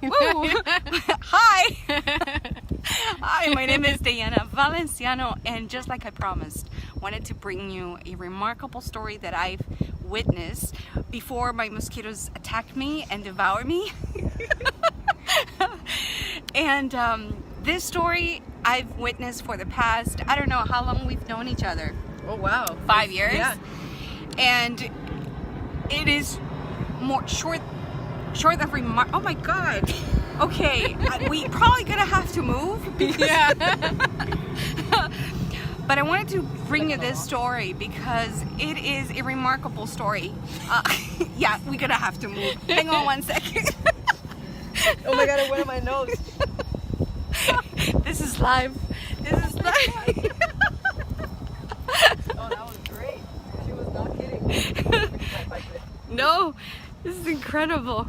Woo! Hi! Hi, my name is Diana Valenciano, and just like I promised, wanted to bring you a remarkable story that I've witnessed before my mosquitoes attacked me and devoured me. And this story I've witnessed for the past, I don't know how long we've known each other. Oh wow. 5 years. Yeah. And it is more short than oh my god. Okay, we probably gonna have to move because but I wanted to bring you this story because it is a remarkable story. Yeah, we're gonna have to move. Hang on 1 second. Oh my god, I went on my nose. This is live. This is live. Oh, that was great. She was not kidding. No, this is incredible.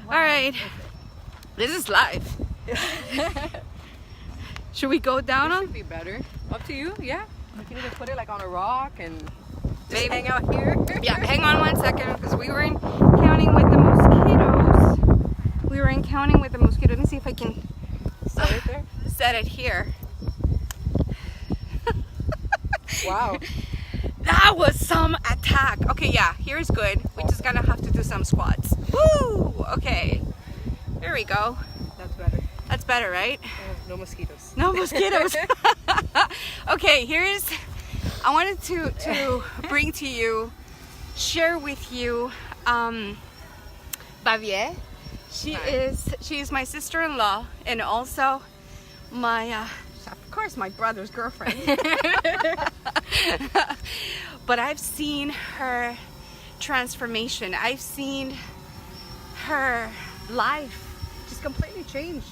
Wow. All right, okay. This is live. Should we go down this on? Should be better. Up to you. Yeah. You can either put it like on a rock and just maybe hang out here. Yeah. Hang on 1 second because we were counting with the mosquitoes. Let me see if I can set it there. Set it here. Wow. That was some attack. Okay, yeah, here's good. We just gonna have to do some squats. Woo! Okay. There we go. That's better. That's better, right? Oh, no mosquitoes. No mosquitoes. Okay, I wanted to bring to you, share with you, Bavie. She is my sister-in-law and also my, of course, my brother's girlfriend. But I've seen her transformation. I've seen her life just completely change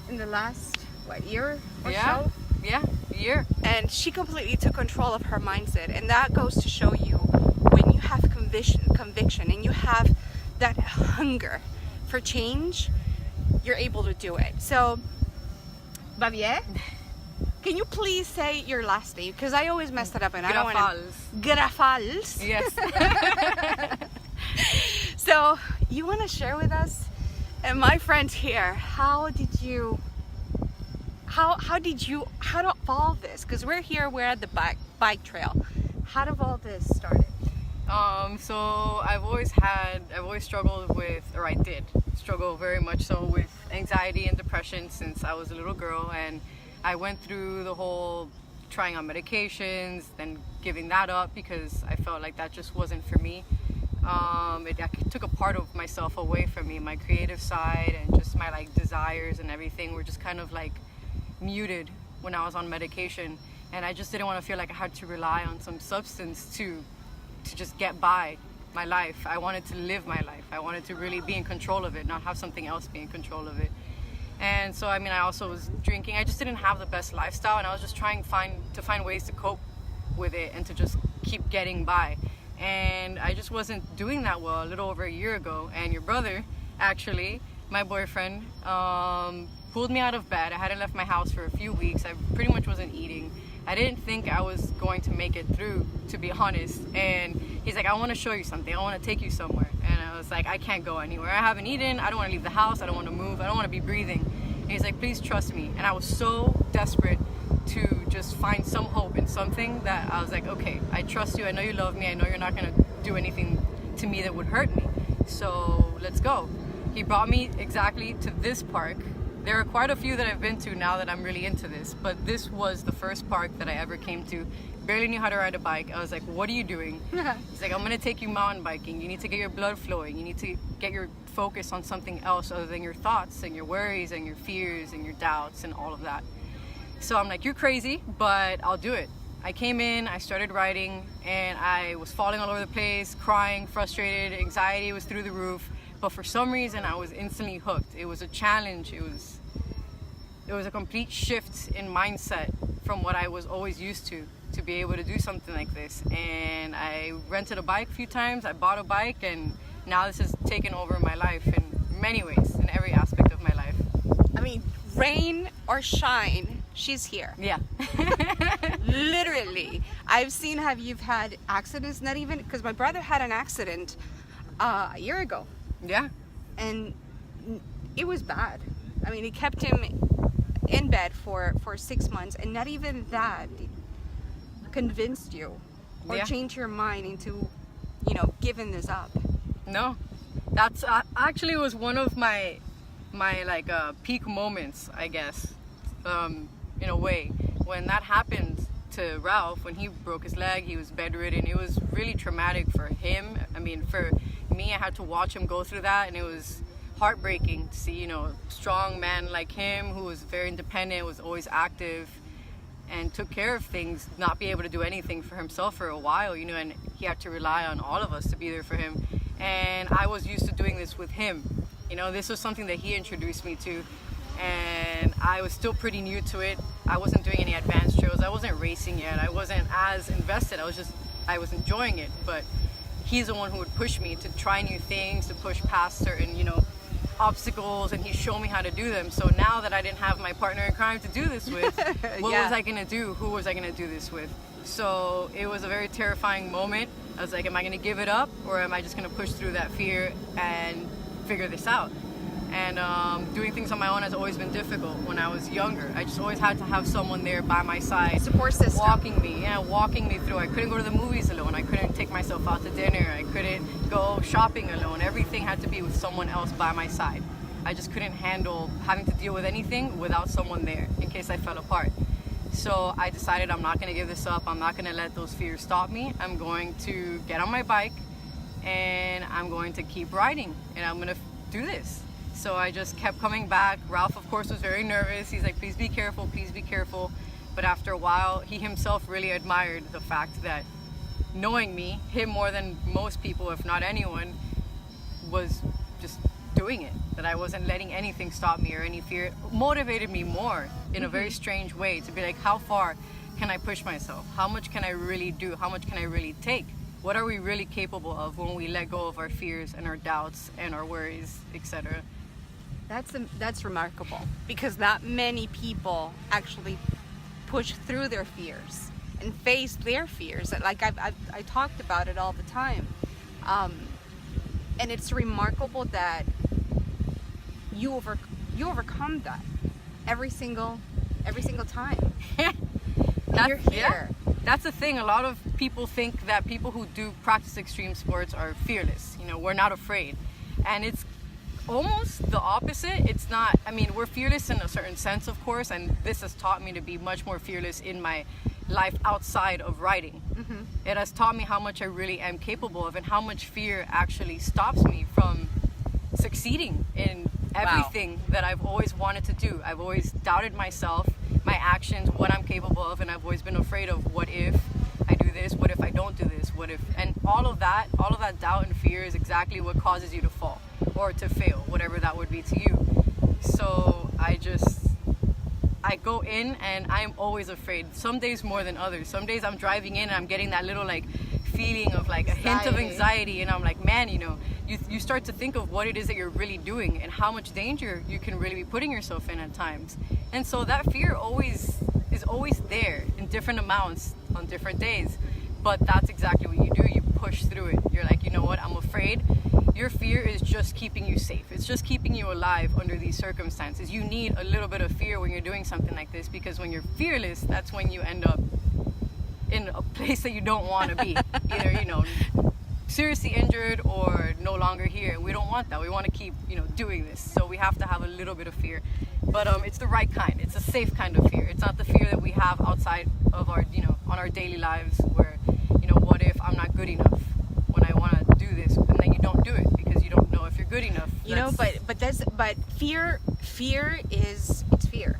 in the last, year or so? Yeah, a year. And she completely took control of her mindset. And that goes to show you when you have conviction and you have that hunger for change, you're able to do it. So, Bavie, can you please say your last name? Because I always mess it up and I don't want to. Grafals. Yes. So, you want to share with us and my friends here, how did all this? Because we're at the bike trail. How did all this started? So I've always struggled with, or I did struggle very much so with anxiety and depression since I was a little girl, and I went through the whole trying on medications, then giving that up because I felt like that just wasn't for me. It took a part of myself away from me, my creative side and just my desires and everything were just kind of muted when I was on medication, and I just didn't want to feel like I had to rely on some substance to just get by my life. I wanted to live my life. I wanted to really be in control of it, not have something else be in control of it. And so, I also was drinking. I just didn't have the best lifestyle, and I was just trying to find ways to cope with it and to just keep getting by. And I just wasn't doing that well a little over a year ago. And your brother, actually, my boyfriend, pulled me out of bed. I hadn't left my house for a few weeks. I pretty much wasn't eating. I didn't think I was going to make it through, to be honest. And he's like, I want to show you something. I want to take you somewhere. And I was like, I can't go anywhere. I haven't eaten. I don't want to leave the house. I don't want to move. I don't want to be breathing. And he's like, please trust me. And I was so desperate to just find some hope in something that I was like, okay, I trust you. I know you love me. I know you're not going to do anything to me that would hurt me. So let's go. He brought me exactly to this park. There are quite a few that I've been to now that I'm really into this, but this was the first park that I ever came to. Barely knew how to ride a bike. I was like, what are you doing? He's like, I'm going to take you mountain biking. You need to get your blood flowing. You need to get your focus on something else other than your thoughts and your worries and your fears and your doubts and all of that. So I'm like, you're crazy, but I'll do it. I came in, I started riding, and I was falling all over the place, crying, frustrated, anxiety was through the roof. But for some reason, I was instantly hooked. It was a challenge. It was a complete shift in mindset from what I was always used to be able to do something like this. And I rented a bike a few times. I bought a bike, and now this has taken over my life in many ways, in every aspect of my life. Rain or shine, she's here. Yeah. Literally. I've seen you've had accidents, not even, because my brother had an accident a year ago. Yeah. And it was bad. I mean, it kept him in bed for 6 months, and not even that convinced you or Yeah. changed your mind into, giving this up. No, that's actually was one of my like peak moments, I guess, in a way. When that happened to Ralph, when he broke his leg, he was bedridden. It was really traumatic for him. I mean, for me, I had to watch him go through that, and it was heartbreaking to see, a strong man like him who was very independent, was always active, and took care of things, not be able to do anything for himself for a while, and he had to rely on all of us to be there for him. And I was used to doing this with him. This was something that he introduced me to, and I was still pretty new to it. I wasn't doing any advanced trails. I wasn't racing yet. I wasn't as invested. I was enjoying it, but he's the one who would push me to try new things, to push past certain, obstacles, and he showed me how to do them. So now that I didn't have my partner in crime to do this with, what Yeah. was I gonna do? Who was I gonna do this with? So it was a very terrifying moment. I was like, am I gonna give it up, or am I just gonna push through that fear and figure this out? And doing things on my own has always been difficult. When I was younger, I just always had to have someone there by my side, Support system. walking me through. I couldn't go to the movies alone. I couldn't take myself out to dinner. I couldn't go shopping alone. Everything had to be with someone else by my side. I just couldn't handle having to deal with anything without someone there in case I fell apart. So I decided I'm not going to give this up. I'm not going to let those fears stop me. I'm going to get on my bike, and I'm going to keep riding, and I'm going to do this. So I just kept coming back. Ralph, of course, was very nervous. He's like, please be careful, please be careful. But after a while, he himself really admired the fact that knowing me, him more than most people, if not anyone, was just doing it. That I wasn't letting anything stop me or any fear. It motivated me more in a very strange way to be like, how far can I push myself? How much can I really do? How much can I really take? What are we really capable of when we let go of our fears and our doubts and our worries, etc.? That's remarkable, because not many people actually push through their fears and face their fears. Like I talked about it all the time, and it's remarkable that you overcome that every single time. And you're here. That's the thing. A lot of people think that people who do practice extreme sports are fearless. We're not afraid, and it's almost the opposite. It's not, we're fearless in a certain sense, of course, and this has taught me to be much more fearless in my life outside of riding. Mm-hmm. It has taught me how much I really am capable of, and how much fear actually stops me from succeeding in everything that I've always wanted to do. I've always doubted myself, my actions, what I'm capable of, and I've always been afraid of what if I do this, what if I don't do this, what if, and all of that doubt and fear is exactly what causes you to fall or to fail, whatever that would be to you. So I go in and I'm always afraid. Some days more than others. Some days I'm driving in and I'm getting that little feeling of a hint of anxiety, and I'm like, man, you start to think of what it is that you're really doing and how much danger you can really be putting yourself in at times. And so that fear is always there in different amounts on different days. But that's exactly what you do. You push through it. You're like, you know what, I'm afraid. Your fear is just keeping you safe. It's just keeping you alive under these circumstances. You need a little bit of fear when you're doing something like this, because when you're fearless, that's when you end up in a place that you don't want to be. Either, seriously injured or no longer here. We don't want that. We want to keep, doing this. So we have to have a little bit of fear. But it's the right kind. It's a safe kind of fear. It's not the fear that we have outside of our, on our daily lives where, what if I'm not good enough when I want to do this? And then you don't do it because you don't know if you're good enough. But fear is fear.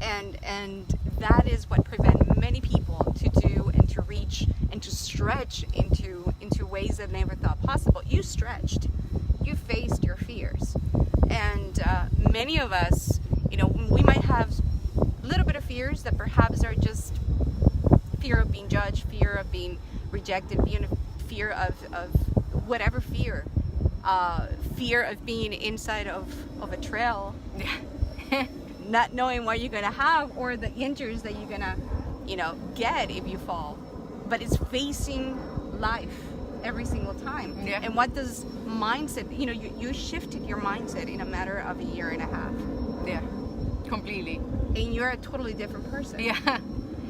And that is what prevents many people to do and to reach and to stretch into ways that they never thought possible. You stretched. You faced your fears. And many of us, we might have a little bit of fears that perhaps are just fear of being judged, fear of being rejected, fear of whatever fear. Fear of being inside of a trail. Not knowing what you're gonna have or the injuries that you're gonna, get if you fall. But it's facing life every single time. Yeah. And what does mindset, you shifted your mindset in a matter of a year and a half. Yeah, completely. And you're a totally different person. Yeah.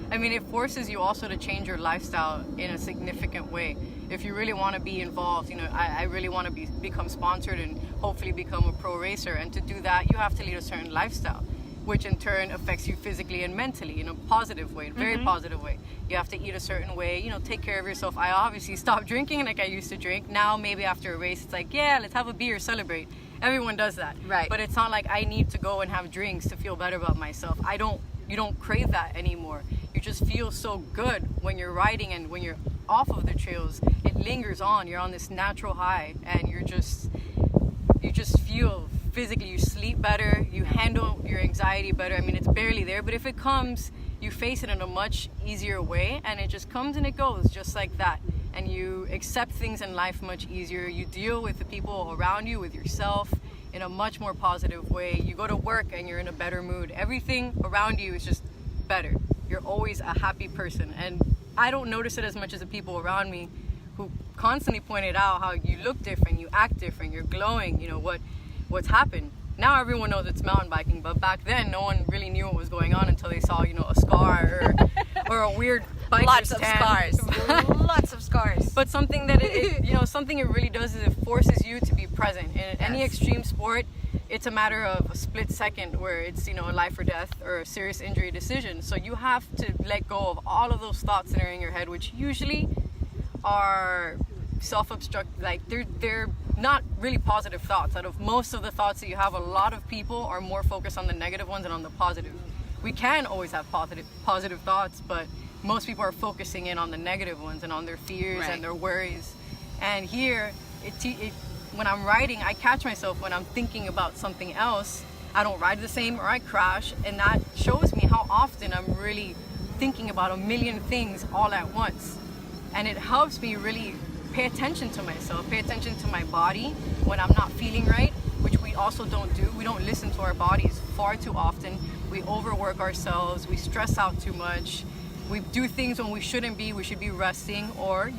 I mean, it forces you also to change your lifestyle in a significant way. If you really want to be involved, I really want to become sponsored and hopefully become a pro racer. And to do that, you have to lead a certain lifestyle, which in turn affects you physically and mentally in a positive way, very positive way. You have to eat a certain way, take care of yourself. I obviously stopped drinking like I used to drink. Now, maybe after a race, it's like, yeah, let's have a beer, celebrate. Everyone does that. Right. But it's not like I need to go and have drinks to feel better about myself. You don't crave that anymore. You just feel so good when you're riding, and when you're off of the trails, it lingers on. You're on this natural high, and you just feel physically, you sleep better, you handle your anxiety better. I mean, it's barely there, but if it comes, you face it in a much easier way, and it just comes and it goes just like that. And you accept things in life much easier. You deal with the people around you, with yourself, in a much more positive way. You go to work and you're in a better mood. Everything around you is just better. You're always a happy person. And I don't notice it as much as the people around me who constantly pointed out how you look different, you act different, you're glowing, what's happened. Now everyone knows it's mountain biking, but back then no one really knew what was going on until they saw, a scar or a weird biker's Lots of tan. scars. Lots of scars. But something that something it really does is it forces you to be present. In any extreme sport, it's a matter of a split second where it's, a life or death or a serious injury decision. So you have to let go of all of those thoughts that are in your head, which usually are self-obstruct, like they're not really positive thoughts. Out of most of the thoughts that you have, a lot of people are more focused on the negative ones than on the positive. We can always have positive thoughts, but most people are focusing in on the negative ones and on their fears and their worries. And here, when I'm riding, I catch myself when I'm thinking about something else. I don't ride the same, or I crash, and that shows me how often I'm really thinking about a million things all at once. And it helps me really pay attention to myself, pay attention to my body when I'm not feeling right, which we also don't do. We don't listen to our bodies far too often. We overwork ourselves, we stress out too much. We do things when we shouldn't be. We should be resting, or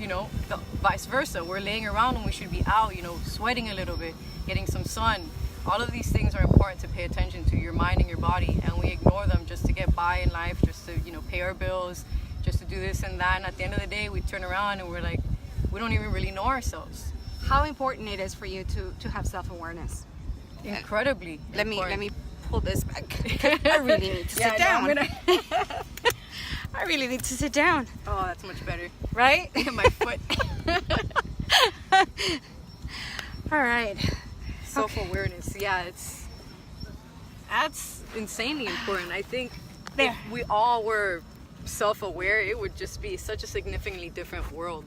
vice versa. We're laying around when we should be out, sweating a little bit, getting some sun. All of these things are important to pay attention to, your mind and your body, and we ignore them just to get by in life, just to pay our bills, just to do this and that. And at the end of the day, we turn around and we're like, we don't even really know ourselves. How important it is for you to have self-awareness? Incredibly. Let me pull this back. I really need to sit down. I really need to sit down. Oh, that's much better. Right? My foot. All right. Self-awareness. Okay. Yeah, that's insanely important. I think if we all were self-aware, it would just be such a significantly different world.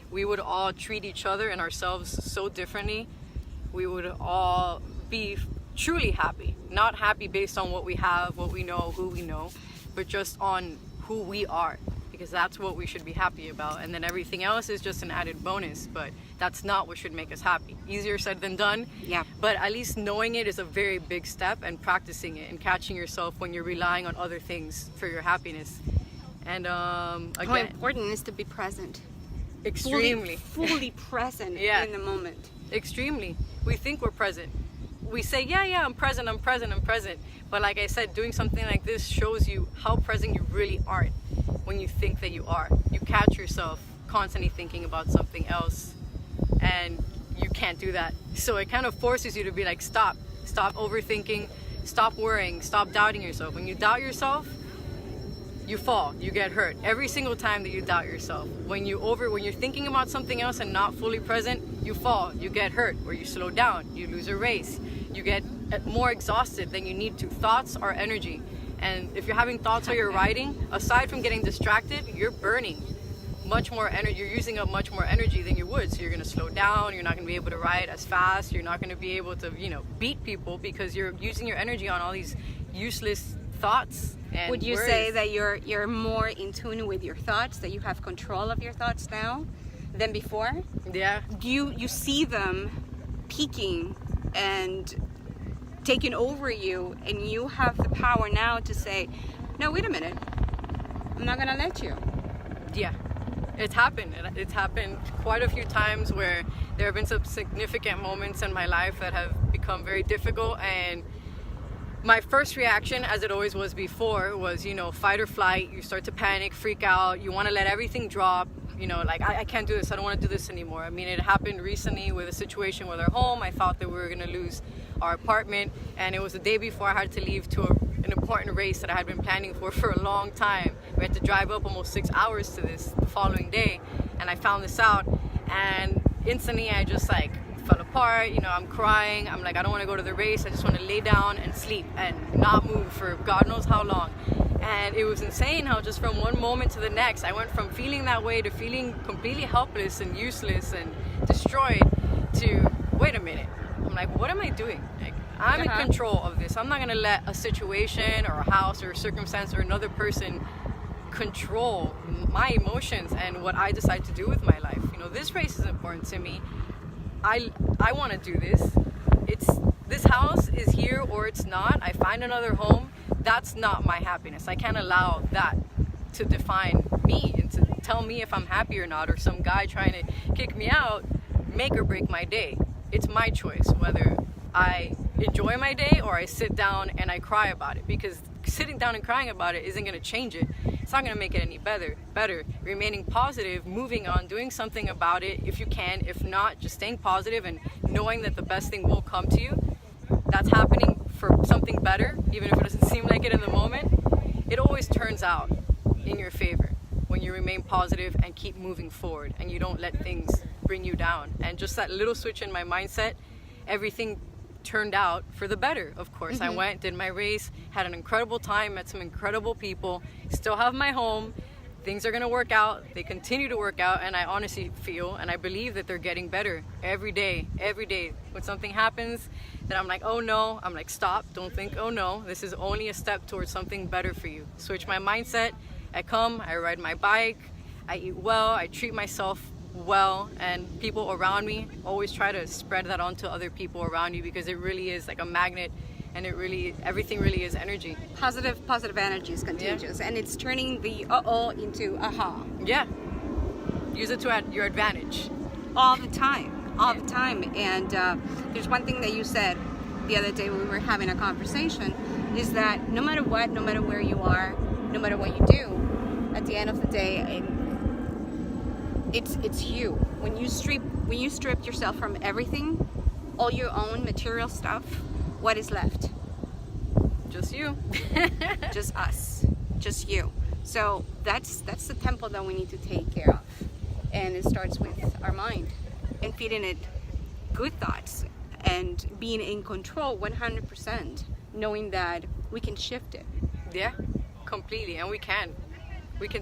We would all treat each other and ourselves so differently. We would all be truly happy. Not happy based on what we have, what we know, who we know, but just on who we are, because that's what we should be happy about. And then everything else is just an added bonus, but that's not what should make us happy. Easier said than done. Yeah. But at least knowing it is a very big step, and practicing it and catching yourself when you're relying on other things for your happiness. And again, how important it is to be present. Extremely. Fully present in the moment. Extremely. We think we're present. We say, yeah, I'm present. But like I said, doing something like this shows you how present you really aren't when you think that you are. You catch yourself constantly thinking about something else, and you can't do that. So it kind of forces you to be like, stop overthinking, stop worrying, stop doubting yourself. When you doubt yourself, you fall, you get hurt. Every single time that you doubt yourself. When you're thinking about something else and not fully present, you fall, you get hurt, or you slow down, you lose a race, you get more exhausted than you need to. Thoughts are energy. And if you're having thoughts while you're riding, aside from getting distracted, you're burning much more energy. You're using up much more energy than you would. So you're going to slow down. You're not going to be able to ride as fast. You're not going to be able to, beat people, because you're using your energy on all these useless thoughts. And would you worries. say that you're more in tune with your thoughts, that you have control of your thoughts now than before? Yeah. Do you see them peaking and taking over you, and you have the power now to say, no, wait a minute, I'm not gonna let you? Yeah. It's happened. It's happened quite a few times where there have been some significant moments in my life that have become very difficult, and my first reaction, as it always was before, was, you know, fight or flight. You start to panic, freak out. You want to let everything drop. You know, like, I can't do this. I don't want to do this anymore. I mean, it happened recently with a situation with our home. I thought that we were going to lose our apartment, and it was the day before I had to leave to an important race that I had been planning for a long time. We had to drive up almost 6 hours to this the following day, and I found this out, and instantly I just like fell apart. You know, I'm crying. I'm like, I don't want to go to the race. I just want to lay down and sleep and not move for God knows how long. And it was insane how just from one moment to the next, I went from feeling that way to feeling completely helpless and useless and destroyed to, wait a minute, I'm like, what am I doing? Like, I'm in control of this. I'm not going to let a situation or a house or a circumstance or another person control my emotions and what I decide to do with my life. You know, this race is important to me. I want to do this. This house is here or it's not. I find another home. That's not my happiness. I can't allow that to define me and to tell me if I'm happy or not, or some guy trying to kick me out make or break my day. It's my choice whether I enjoy my day or I sit down and I cry about it, because sitting down and crying about it isn't going to change it. It's not going to make it any better. Remaining positive, moving on, doing something about it if you can. If not, just staying positive and knowing that the best thing will come to you. That's happening for something better, even if it doesn't seem like it in the moment. It always turns out in your favor when you remain positive and keep moving forward and you don't let things bring you down. And just that little switch in my mindset, everything turned out for the better, of course. I went, did my race, had an incredible time, met some incredible people, still have my home. Things are going to work out. They continue to work out, and I honestly feel and I believe that they're getting better every day. When something happens that I'm like, oh no, I'm like, stop, don't think, oh no, this is only a step towards something better for you. Switch my mindset. I ride my bike, I eat well, I treat myself well, and people around me, always try to spread that onto other people around you, because it really is like a magnet, and everything really is energy. Positive energy is contagious, and it's turning the into aha. Yeah, use it to your advantage. All the time. And there's one thing that you said the other day when we were having a conversation, is that no matter what, no matter where you are, no matter what you do, at the end of the day, it's you. When you strip yourself from everything, all your own material stuff, what is left? Just you. Just us. Just you. So that's the temple that we need to take care of. And it starts with our mind and feeding it good thoughts and being in control 100%, knowing that we can shift it. Yeah, completely. And we can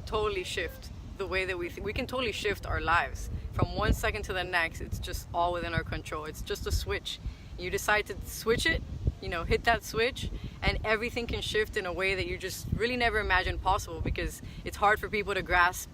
totally shift the way that we think. We can totally shift our lives from one second to the next. It's just all within our control. It's just a switch. You decide to switch it, hit that switch, and everything can shift in a way that you just really never imagined possible, because it's hard for people to grasp.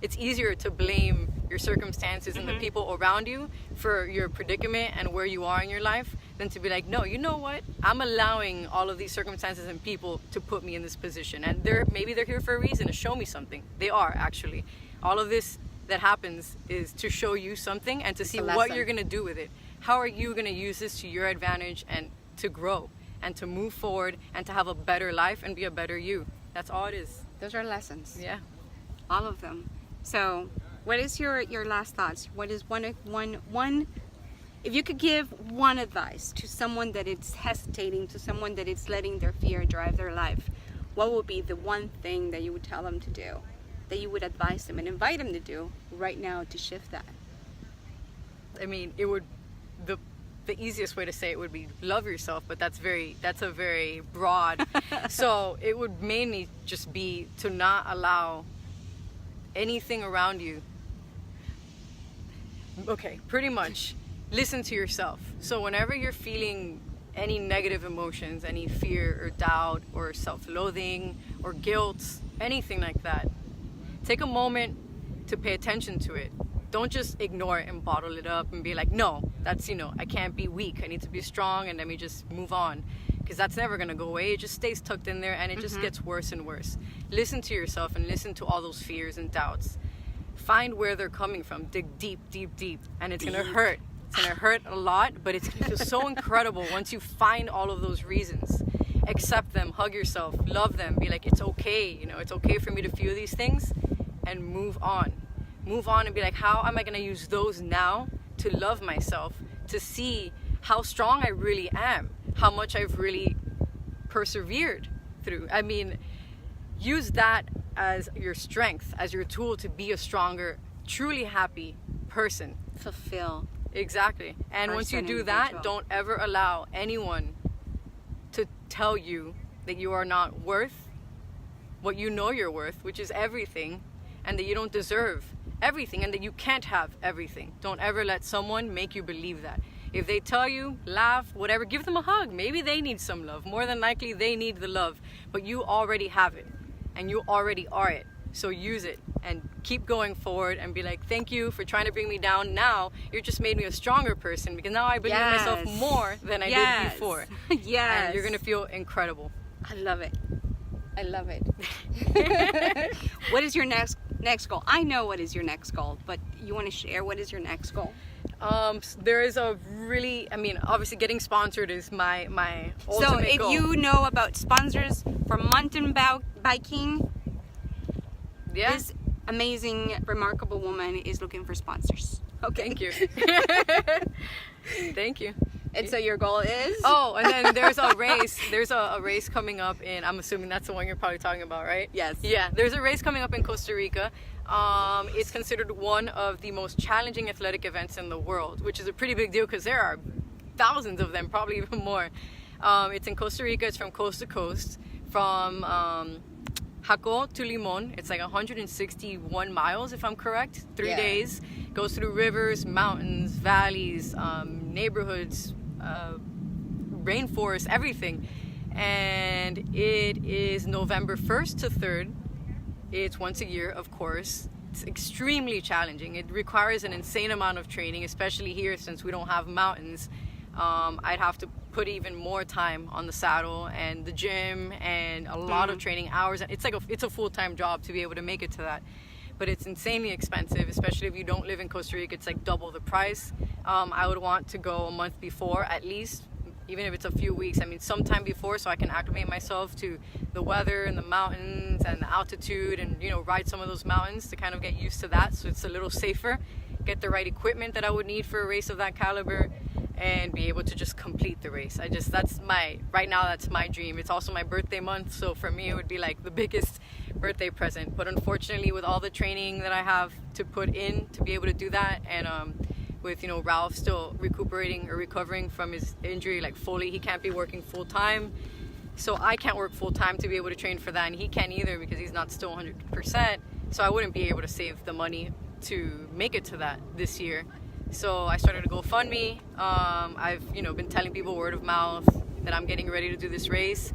It's easier to blame your circumstances and the people around you for your predicament and where you are in your life, than to be like, no, you know what? I'm allowing all of these circumstances and people to put me in this position, and maybe they're here for a reason, to show me something. They are, actually. All of this that happens is to show you something and to see what you're going to do with it. How are you going to use this to your advantage and to grow and to move forward and to have a better life and be a better you? That's all it is. Those are lessons. Yeah. All of them. So what is your last thoughts? What is one, if you could give one advice to someone that is hesitating, to someone that is letting their fear drive their life, what would be the one thing that you would tell them to do, that you would advise them and invite them to do right now to shift that? I mean, the easiest way to say it would be love yourself, but that's a very broad. So it would mainly just be to not allow anything around you. Okay, pretty much listen to yourself. So whenever you're feeling any negative emotions, any fear or doubt or self-loathing or guilt, anything like that, take a moment to pay attention to it. Don't just ignore it and bottle it up and be like, no, that's, I can't be weak. I need to be strong and let me just move on. Because that's never going to go away. It just stays tucked in there and it just gets worse and worse. Listen to yourself and listen to all those fears and doubts. find where they're coming from. Dig deep, deep, deep. And it's going to hurt. It's going to hurt a lot, but it's going to feel so incredible once you find all of those reasons. Accept them, hug yourself, love them, be like, it's okay, you know, it's okay for me to feel these things, and move on. Move on and be like, how am I going to use those now to love myself, to see how strong I really am, how much I've really persevered through. I mean, use that as your strength, as your tool to be a stronger, truly happy person. Fulfill. Exactly. And once you do that, don't ever allow anyone to tell you that you are not worth what you know you're worth, which is everything, and that you don't deserve everything, and that you can't have everything. Don't ever let someone make you believe that. If they tell you, laugh, whatever, give them a hug. Maybe they need some love. More than likely, they need the love. But you already have it, and you already are it. So use it and keep going forward and be like, thank you for trying to bring me down. Now, you just made me a stronger person, because now I believe in myself more than I did before. Yes. And you're going to feel incredible. I love it. I love it. What is your next goal? I know what is your next goal, but you want to share what is your next goal? There is a really, I mean, obviously getting sponsored is my ultimate goal. So if you know about sponsors for mountain biking, this amazing, remarkable woman is looking for sponsors. Okay. Thank you. Thank you. And so your goal is? Oh, and then there's a race. There's a race coming up in, I'm assuming that's the one you're probably talking about, right? Yes. Yeah, there's a race coming up in Costa Rica. It's considered one of the most challenging athletic events in the world, which is a pretty big deal because there are thousands of them, probably even more. It's in Costa Rica. It's from coast to coast. From Jaco to Limon. It's like 161 miles, if I'm correct. 3 days. Goes through rivers, mountains, valleys, neighborhoods, rainforest, everything. And it is November 1st to 3rd. It's once a year, of course. It's extremely challenging. It requires an insane amount of training, especially here since we don't have mountains. I'd have to put even more time on the saddle and the gym and a lot of training hours. It's like it's a full-time job to be able to make it to that. But it's insanely expensive, especially if you don't live in Costa Rica. It's like double the price. I would want to go a month before at least, even if it's a few weeks. I mean, sometime before, so I can acclimate myself to the weather and the mountains and the altitude, and you know, ride some of those mountains to kind of get used to that, so it's a little safer. Get the right equipment that I would need for a race of that caliber, and be able to just complete the race. That's my dream. It's also my birthday month, so for me it would be like the biggest birthday present. But unfortunately, with all the training that I have to put in to be able to do that, and with, you know, Ralph still recovering from his injury, like fully, he can't be working full time, so I can't work full time to be able to train for that, and he can't either because he's not still 100%, so I wouldn't be able to save the money to make it to that this year. So I started a GoFundMe. I've, you know, been telling people word of mouth that I'm getting ready to do this race.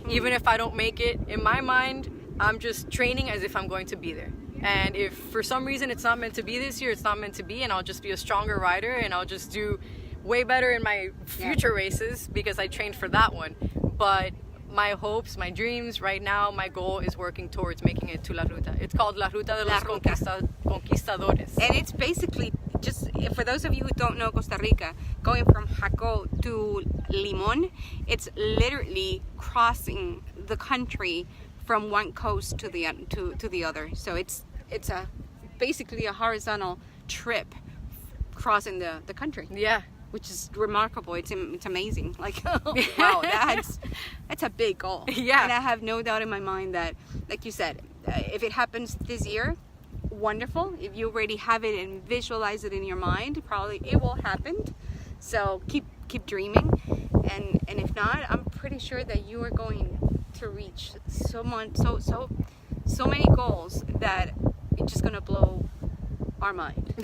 Even if I don't make it, in my mind, I'm just training as if I'm going to be there. And if for some reason it's not meant to be this year, it's not meant to be, and I'll just be a stronger rider, and I'll just do way better in my future races because I trained for that one. But my hopes, my dreams right now, my goal is working towards making it to La Ruta. It's called La Ruta de los Conquistadores. And it's basically, just for those of you who don't know Costa Rica, going from Jaco to Limon, it's literally crossing the country from one coast to the other. So it's basically a horizontal trip crossing the country. Yeah. Which is remarkable. It's amazing. Like, wow, that's a big goal. Yeah. And I have no doubt in my mind that, like you said, if it happens this year, wonderful. If you already have it and visualize it in your mind, probably it will happen. So keep dreaming, and if not, I'm pretty sure that you are going to reach so many goals that it's just gonna blow our mind.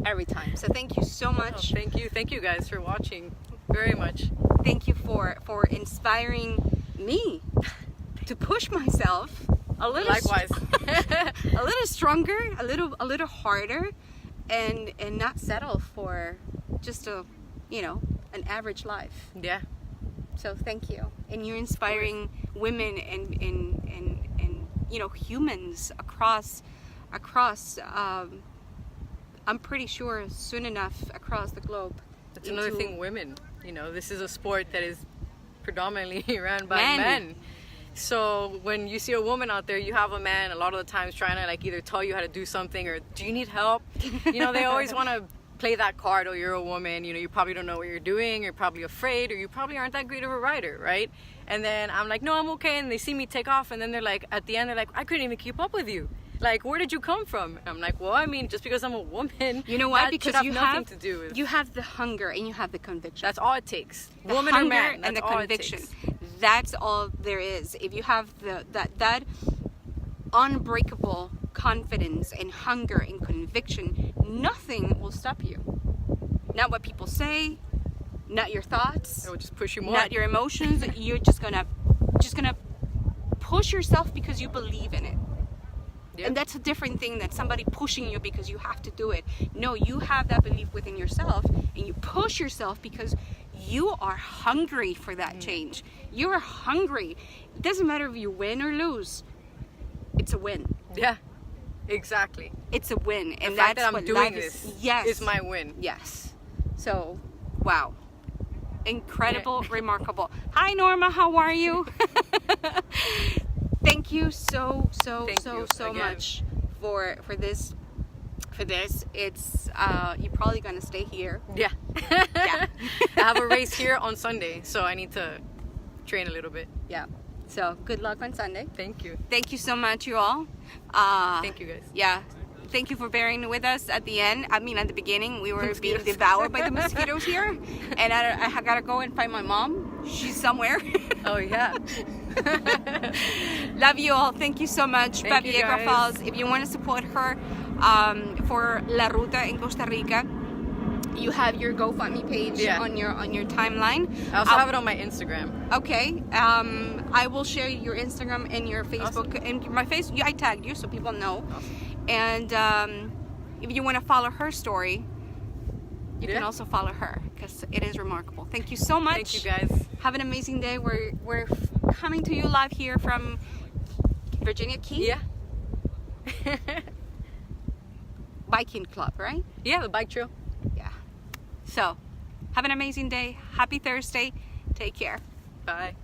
Every time. So thank you so much. Oh, thank you guys for watching very much. Thank you for inspiring me to push myself a little. Likewise. A little stronger, a little harder, and not settle for just an average life. Yeah. So thank you. And you're inspiring women and humans across across, I'm pretty sure soon enough across the globe. That's another thing, women. You know, this is a sport that is predominantly ran by men. So when you see a woman out there, you have a man a lot of the times trying to like either tell you how to do something or do you need help? You know, they always want to play that card, oh, you're a woman, you know, you probably don't know what you're doing, you're probably afraid, or you probably aren't that great of a rider, right? And then I'm like, no, I'm okay. And they see me take off and then they're like, at the end, they're like, I couldn't even keep up with you. Like, where did you come from? And I'm like, well, I mean, just because I'm a woman, you know why? That because should have you nothing have to do with. You have the hunger and you have the conviction. That's all it takes. The Woman or hunger man, and the all conviction. it takes. That's all there is. If you have that unbreakable confidence and hunger and conviction, nothing will stop you. Not what people say, not your thoughts, It will just push you more. not your emotions. You're just gonna push yourself because you believe in it. Yep. And that's a different thing than somebody pushing you because you have to do it. No, you have that belief within yourself and you push yourself because you are hungry for that change. You are hungry. It doesn't matter if you win or lose. It's a win. Yeah, exactly. It's a win. And The that's fact that I'm what doing life this yes. is my win. Yes. So, wow. Incredible, remarkable. Hi Norma, how are you? Thank you so again. much for this. It's you're probably gonna stay here. Yeah. Yeah. I have a race here on Sunday, so I need to train a little bit. Yeah. So good luck on Sunday. Thank you. Thank you so much, you all. Thank you, guys. Yeah. Thank you for bearing with us at the end. I mean, at the beginning, we were being Mosquitoes. devoured by the mosquitoes here. And I gotta go and find my mom. She's somewhere. Oh, yeah. Love you all. Thank you so much. Thank Bavie you, guys. Grafals. If you want to support her for La Ruta in Costa Rica, you have your GoFundMe page on your timeline. I also have it on my Instagram. Okay. I will share your Instagram and your Facebook. Awesome. And my face, I tagged you so people know. Awesome. And if you want to follow her story, you can also follow her because it is remarkable. Thank you so much. Thank you, guys. Have an amazing day. We're coming to you live here from Virginia Key. Yeah. Biking Club, right? Yeah, the bike trail. Yeah. So, have an amazing day. Happy Thursday. Take care. Bye.